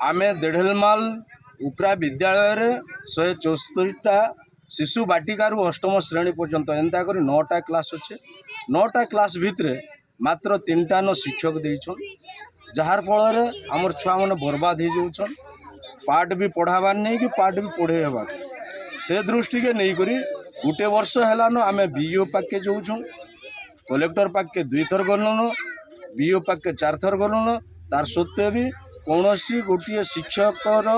आमे देढ़ेलमाल उपरा विद्यालय रे 174टा शिशु बाटिकार अष्टम श्रेणी पर्यंत एंता कर 9टा क्लास अच्छे 9टा क्लास भितर मात्र 3टा न शिक्षक देछन जार फल आमर छुआ मैंने बर्बाद हो जाऊन पाठ भी पढ़ाबार नहीं कि पाठ भी पढ़े हबार से दृष्टि के नहीं करी गोटे वर्ष है आम बीओ पाके जाऊँ कलेक्टर पाके 2 थर गलुन बीओ पाके 4 थर गलुन तार सत्वे भी कौन सी गोटे शिक्षकर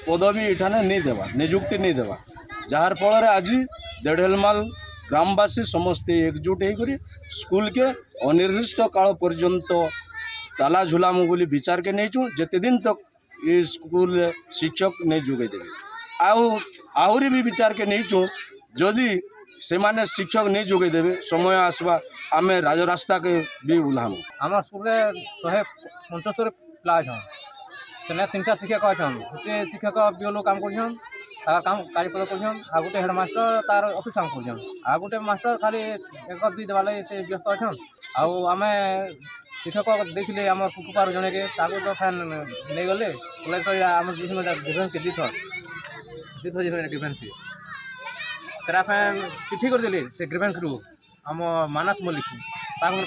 पदवी इठाने नहीं देवा निजुक्ति नहीं देवा जार फल आज देढ़ेलमाल ग्रामवासी समस्ते एकजुट होकर स्कूल के अनिर्दिष्ट काल पर्यंत ताला झुलामु बोली विचार के नहीं जिते दिन तक ये स्कूल शिक्षक नहीं जोगे देवे आहरी भी विचार के नहीं जदि से माने शिक्षक नहीं जोगे देवे समय आसवा आम राजरास्ता के भी उल्हामु आम स्कूल 175 पिला अच्छा से 3टा शिक्षक अच्छा गोटे शिक्षक बीओ काम कर काम कार्यपद कर गोटे हेडमास्टर तार ऑफिस काम कर गोटे मास्टर खाली 1-2 देवा लगे से व्यस्त अच्छा आम शिक्षक देखिले आम कुकुपार जड़े के तो फैन नहीं गले कलेक्टर आम डिफेन्स के दीथर डिफेन्स सेरा फैन चिट्ठी करदेले से ग्रीवेंस रु आम मानस मल्लिक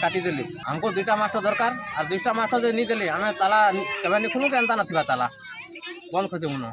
काटिदेले आमको 2टा मास्टर दरकार और 2टा मास्टर नहीं देले आम ताला केवे नहीं खुलू के एंता ना ताला बंद कर देबुन।